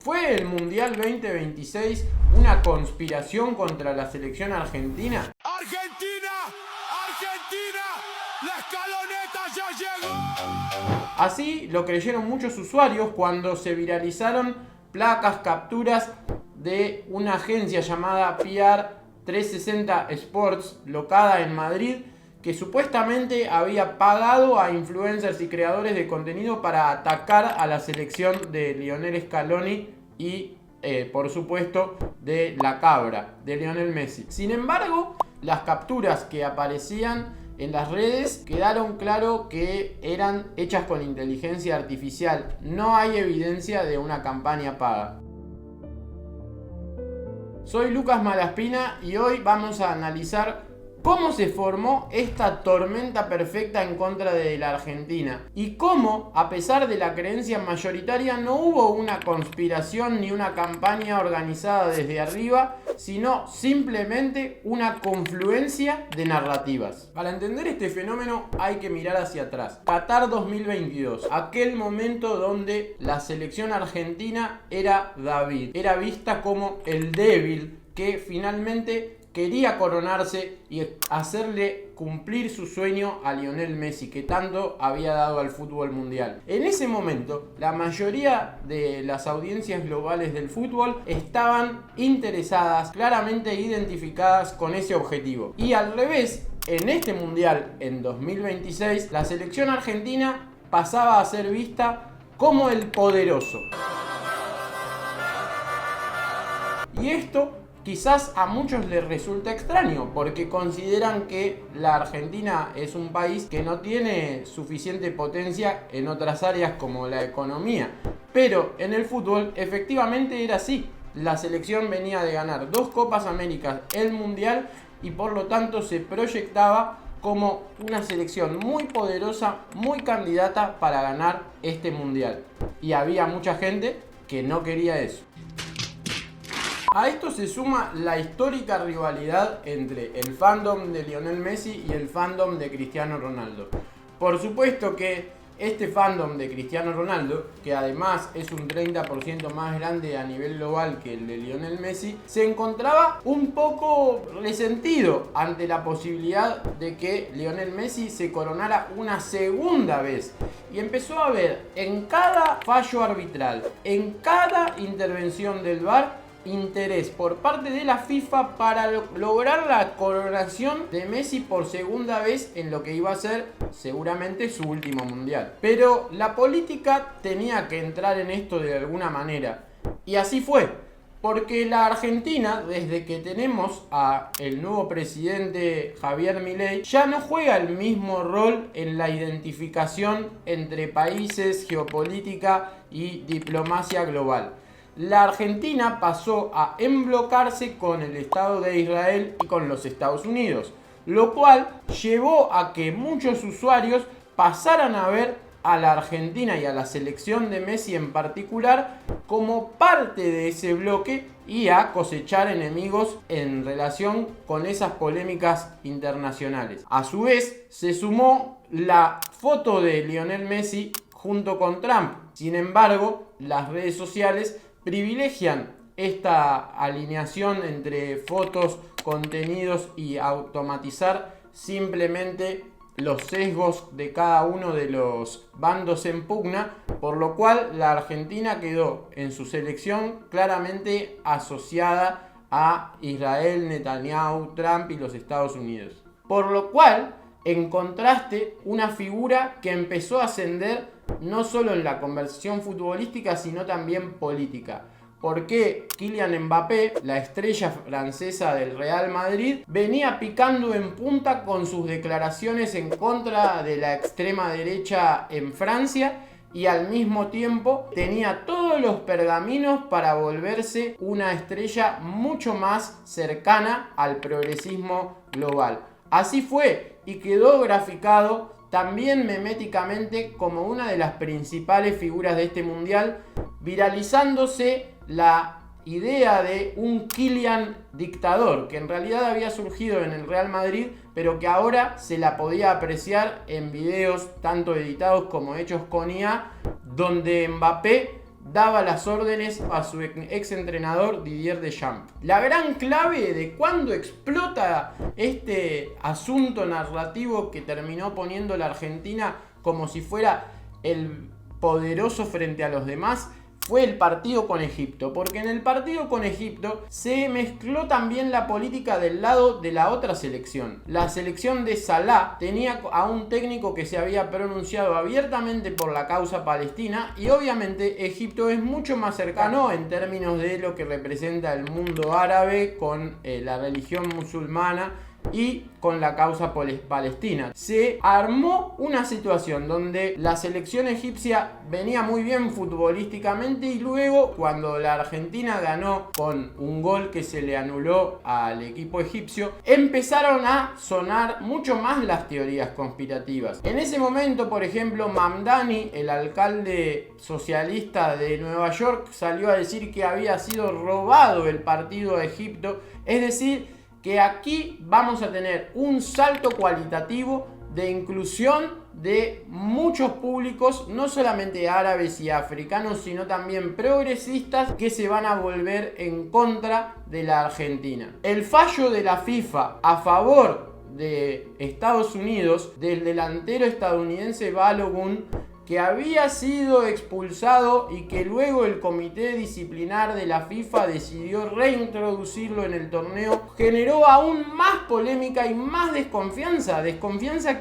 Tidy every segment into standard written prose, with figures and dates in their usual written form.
¿Fue el Mundial 2026 una conspiración contra la selección argentina? ¡Argentina! ¡Argentina! ¡La escaloneta ya llegó! Así lo creyeron muchos usuarios cuando se viralizaron placas, capturas de una agencia llamada PR 360 Sports, locada en Madrid, que supuestamente había pagado a influencers y creadores de contenido para atacar a la selección de Lionel Scaloni y, por supuesto, de la cabra, de Lionel Messi. Sin embargo, las capturas que aparecían en las redes quedaron claro que eran hechas con inteligencia artificial. No hay evidencia de una campaña paga. Soy Lucas Malaspina y hoy vamos a analizar cómo se formó esta tormenta perfecta en contra de la Argentina y cómo, a pesar de la creencia mayoritaria, no hubo una conspiración ni una campaña organizada desde arriba, sino simplemente una confluencia de narrativas. Para entender este fenómeno hay que mirar hacia atrás. Qatar 2022, aquel momento donde la selección argentina era David, era vista como el débil que finalmente quería coronarse y hacerle cumplir su sueño a Lionel Messi, que tanto había dado al fútbol mundial. En ese momento, la mayoría de las audiencias globales del fútbol estaban interesadas, claramente identificadas con ese objetivo. Y al revés, en este mundial, en 2026, la selección argentina pasaba a ser vista como el poderoso. Y esto quizás a muchos les resulta extraño porque consideran que la Argentina es un país que no tiene suficiente potencia en otras áreas como la economía. Pero en el fútbol efectivamente era así. La selección venía de ganar 2 Copas Américas, el Mundial, y por lo tanto se proyectaba como una selección muy poderosa, muy candidata para ganar este Mundial. Y había mucha gente que no quería eso. A esto se suma la histórica rivalidad entre el fandom de Lionel Messi y el fandom de Cristiano Ronaldo. Por supuesto que este fandom de Cristiano Ronaldo, que además es un 30% más grande a nivel global que el de Lionel Messi, se encontraba un poco resentido ante la posibilidad de que Lionel Messi se coronara una segunda vez. Y empezó a ver en cada fallo arbitral, en cada intervención del VAR, interés por parte de la FIFA para lograr la coronación de Messi por segunda vez en lo que iba a ser seguramente su último mundial. Pero la política tenía que entrar en esto de alguna manera. Y así fue. Porque la Argentina, desde que tenemos a el nuevo presidente Javier Milei, ya no juega el mismo rol en la identificación entre países, geopolítica y diplomacia global. La Argentina pasó a emblocarse con el Estado de Israel y con los Estados Unidos, lo cual llevó a que muchos usuarios pasaran a ver a la Argentina y a la selección de Messi en particular como parte de ese bloque y a cosechar enemigos en relación con esas polémicas internacionales. A su vez, se sumó la foto de Lionel Messi junto con Trump. Sin embargo, las redes sociales privilegian esta alineación entre fotos, contenidos y automatizar simplemente los sesgos de cada uno de los bandos en pugna, por lo cual la Argentina quedó en su selección claramente asociada a Israel, Netanyahu, Trump y los Estados Unidos. Por lo cual, en contraste, una figura que empezó a ascender no solo en la conversación futbolística, sino también política. Porque Kylian Mbappé, la estrella francesa del Real Madrid, venía picando en punta con sus declaraciones en contra de la extrema derecha en Francia y al mismo tiempo tenía todos los pergaminos para volverse una estrella mucho más cercana al progresismo global. Así fue y quedó graficado también meméticamente como una de las principales figuras de este mundial, viralizándose la idea de un Kylian dictador, que en realidad había surgido en el Real Madrid, pero que ahora se la podía apreciar en videos tanto editados como hechos con IA, donde Mbappé daba las órdenes a su ex entrenador Didier Deschamps. La gran clave de cuando explota este asunto narrativo que terminó poniendo la Argentina como si fuera el poderoso frente a los demás fue el partido con Egipto, porque en el partido con Egipto se mezcló también la política del lado de la otra selección. La selección de Salah tenía a un técnico que se había pronunciado abiertamente por la causa palestina y obviamente Egipto es mucho más cercano en términos de lo que representa el mundo árabe con la religión musulmana y con la causa palestina. Se armó una situación donde la selección egipcia venía muy bien futbolísticamente y luego cuando la Argentina ganó con un gol que se le anuló al equipo egipcio, empezaron a sonar mucho más las teorías conspirativas. En ese momento, por ejemplo, Mamdani, el alcalde socialista de Nueva York, salió a decir que había sido robado el partido a Egipto, es decir, que aquí vamos a tener un salto cualitativo de inclusión de muchos públicos, no solamente árabes y africanos, sino también progresistas que se van a volver en contra de la Argentina. El fallo de la FIFA a favor de Estados Unidos del delantero estadounidense Balogun, que había sido expulsado y que luego el comité disciplinar de la FIFA decidió reintroducirlo en el torneo, generó aún más polémica y más desconfianza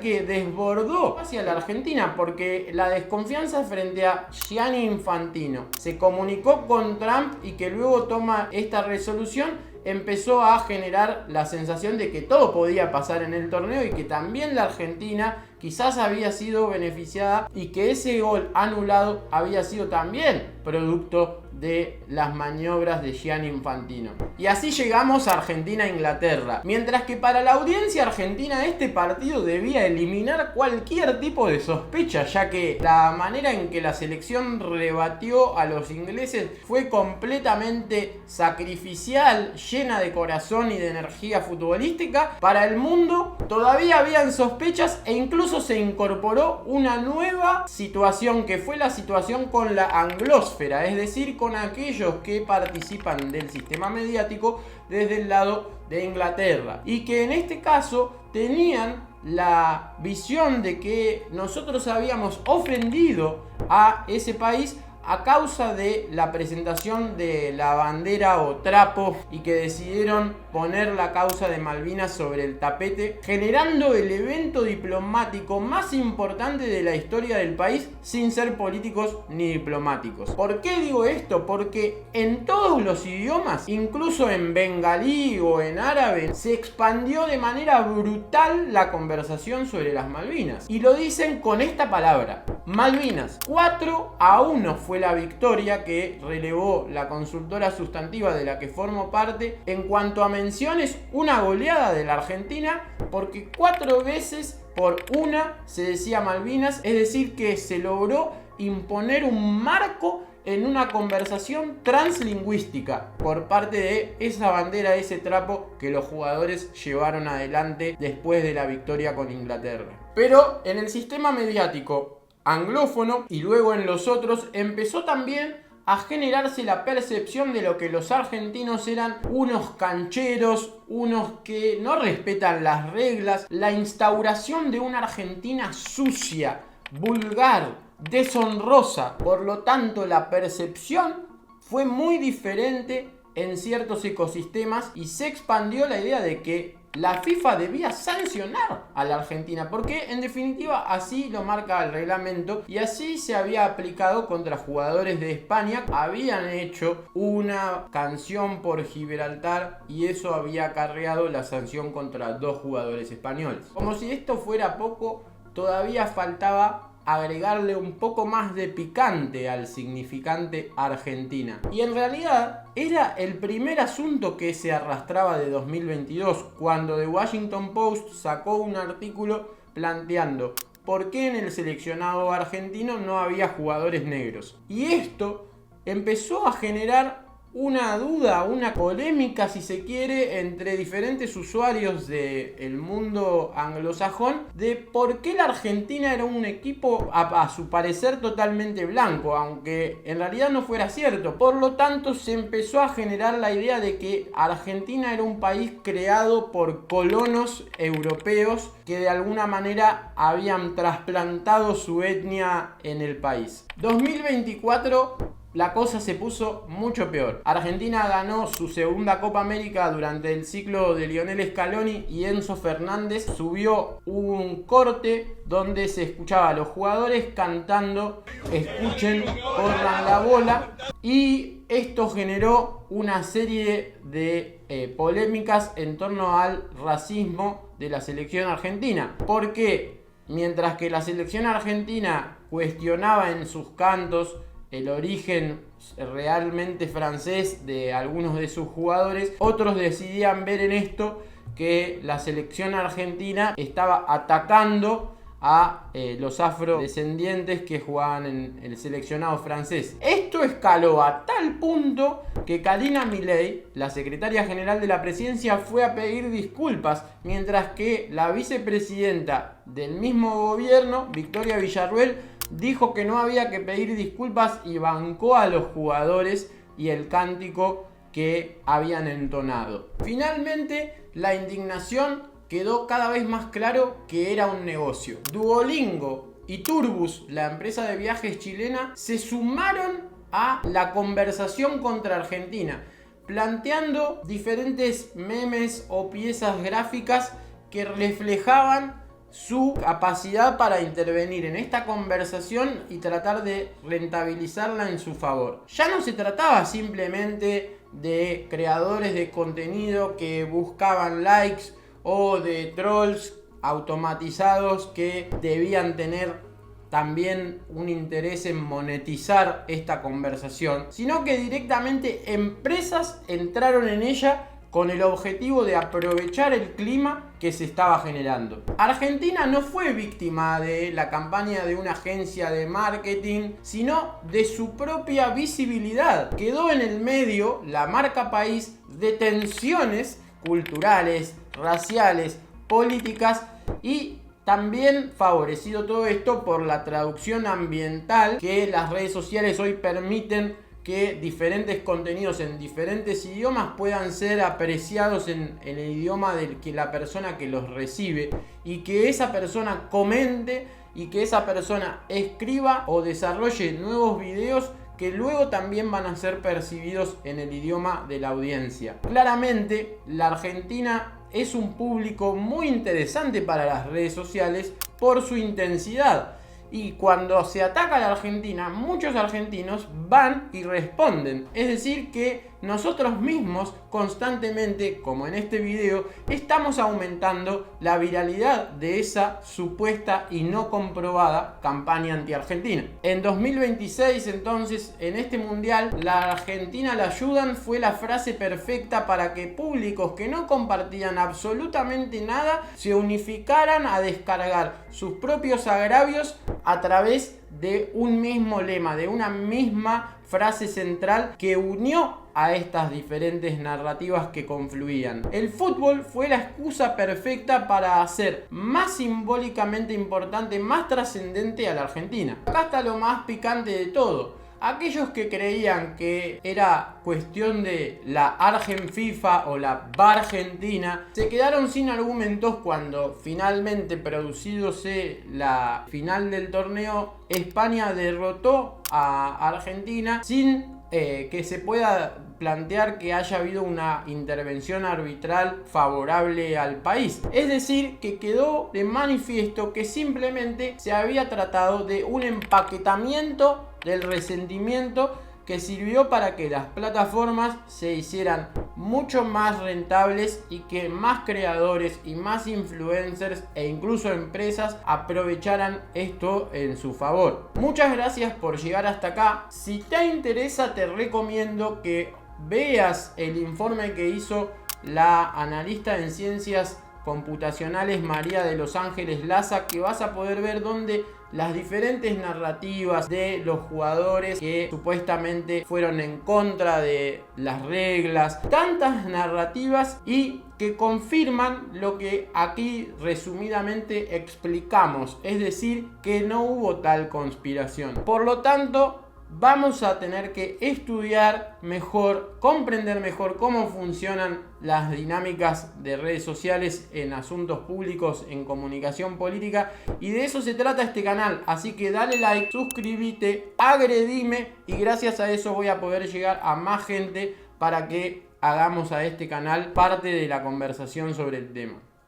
que desbordó hacia la Argentina, porque la desconfianza frente a Gianni Infantino se comunicó con Trump y que luego toma esta resolución, empezó a generar la sensación de que todo podía pasar en el torneo y que también la Argentina quizás había sido beneficiada y que ese gol anulado había sido también producto de las maniobras de Gianni Infantino. Y así llegamos a Argentina-Inglaterra. Mientras que para la audiencia argentina este partido debía eliminar cualquier tipo de sospecha, ya que la manera en que la selección rebatió a los ingleses fue completamente sacrificial, llena de corazón y de energía futbolística. Para el mundo todavía habían sospechas e incluso se incorporó una nueva situación, que fue la situación con la anglósfera, es decir, con aquellos que participan del sistema mediático desde el lado de Inglaterra y que en este caso tenían la visión de que nosotros habíamos ofendido a ese país a causa de la presentación de la bandera o trapo y que decidieron poner la causa de Malvinas sobre el tapete, generando el evento diplomático más importante de la historia del país sin ser políticos ni diplomáticos. ¿Por qué digo esto? Porque en todos los idiomas, incluso en bengalí o en árabe, se expandió de manera brutal la conversación sobre las Malvinas. Y lo dicen con esta palabra, Malvinas. 4-1 fue la victoria que relevó la consultora sustantiva de la que formo parte. En cuanto a menciones, una goleada de la Argentina, porque 4 veces por una se decía Malvinas, es decir que se logró imponer un marco en una conversación translingüística por parte de esa bandera, ese trapo que los jugadores llevaron adelante después de la victoria con Inglaterra. Pero en el sistema mediático anglófono y luego en los otros empezó también a generarse la percepción de lo que los argentinos eran unos cancheros, unos que no respetan las reglas, la instauración de una Argentina sucia, vulgar, deshonrosa. Por lo tanto, la percepción fue muy diferente en ciertos ecosistemas y se expandió la idea de que la FIFA debía sancionar a la Argentina, porque en definitiva así lo marca el reglamento y así se había aplicado contra jugadores de España. Habían hecho una canción por Gibraltar y eso había acarreado la sanción contra 2 jugadores españoles. Como si esto fuera poco, todavía faltaba agregarle un poco más de picante al significante Argentina. Y en realidad era el primer asunto que se arrastraba de 2022, cuando The Washington Post sacó un artículo planteando por qué en el seleccionado argentino no había jugadores negros. Y esto empezó a generar una duda, una polémica si se quiere, entre diferentes usuarios del mundo anglosajón de por qué la Argentina era un equipo a su parecer totalmente blanco, aunque en realidad no fuera cierto. Por lo tanto, se empezó a generar la idea de que Argentina era un país creado por colonos europeos que de alguna manera habían trasplantado su etnia en el país. 2024 la cosa se puso mucho peor. Argentina ganó su segunda Copa América durante el ciclo de Lionel Scaloni y Enzo Fernández subió un corte donde se escuchaba a los jugadores cantando "Escuchen, corran la bola", y esto generó una serie de polémicas en torno al racismo de la selección argentina. Porque mientras que la selección argentina cuestionaba en sus cantos el origen realmente francés de algunos de sus jugadores, otros decidían ver en esto que la selección argentina estaba atacando a los afrodescendientes que jugaban en el seleccionado francés. Esto escaló a tal punto que Karina Milei, la secretaria general de la presidencia, fue a pedir disculpas, mientras que la vicepresidenta del mismo gobierno, Victoria Villarruel, dijo que no había que pedir disculpas y bancó a los jugadores y el cántico que habían entonado. Finalmente, la indignación quedó cada vez más claro que era un negocio. Duolingo y Turbus, la empresa de viajes chilena, se sumaron a la conversación contra Argentina, planteando diferentes memes o piezas gráficas que reflejaban su capacidad para intervenir en esta conversación y tratar de rentabilizarla en su favor. Ya no se trataba simplemente de creadores de contenido que buscaban likes o de trolls automatizados que debían tener también un interés en monetizar esta conversación, sino que directamente empresas entraron en ella con el objetivo de aprovechar el clima que se estaba generando. Argentina no fue víctima de la campaña de una agencia de marketing, sino de su propia visibilidad. Quedó en el medio la marca país de tensiones culturales, raciales, políticas, y también favorecido todo esto por la traducción ambiental que las redes sociales hoy permiten, que diferentes contenidos en diferentes idiomas puedan ser apreciados en el idioma de que la persona que los recibe, y que esa persona comente y que esa persona escriba o desarrolle nuevos videos que luego también van a ser percibidos en el idioma de la audiencia. Claramente, la Argentina es un público muy interesante para las redes sociales por su intensidad. Y cuando se ataca a la Argentina, muchos argentinos van y responden. Es decir, que nosotros mismos constantemente, como en este video, estamos aumentando la viralidad de esa supuesta y no comprobada campaña anti-argentina. En 2026, entonces, en este mundial, la Argentina la ayudan fue la frase perfecta para que públicos que no compartían absolutamente nada se unificaran a descargar sus propios agravios a través de un mismo lema, de una misma frase central que unió a estas diferentes narrativas que confluían. El fútbol fue la excusa perfecta para hacer más simbólicamente importante, más trascendente a la Argentina. Acá está lo más picante de todo. Aquellos que creían que era cuestión de la Argen FIFA o la Bargentina se quedaron sin argumentos cuando finalmente, producidose la final del torneo, España derrotó a Argentina sin que se pueda plantear que haya habido una intervención arbitral favorable al país. Es decir, que quedó de manifiesto que simplemente se había tratado de un empaquetamiento del resentimiento que sirvió para que las plataformas se hicieran mucho más rentables y que más creadores y más influencers e incluso empresas aprovecharan esto en su favor. Muchas gracias por llegar hasta acá. Si te interesa, te recomiendo que veas el informe que hizo la analista en ciencias computacionales María de Los Ángeles Laza, que vas a poder ver dónde las diferentes narrativas de los jugadores que supuestamente fueron en contra de las reglas, tantas narrativas y que confirman lo que aquí resumidamente explicamos, es decir, que no hubo tal conspiración. Por lo tanto, vamos a tener que estudiar mejor, comprender mejor cómo funcionan las dinámicas de redes sociales en asuntos públicos, en comunicación política, y de eso se trata este canal. Así que dale like, suscríbete, agredime, y gracias a eso voy a poder llegar a más gente para que hagamos a este canal parte de la conversación sobre el tema.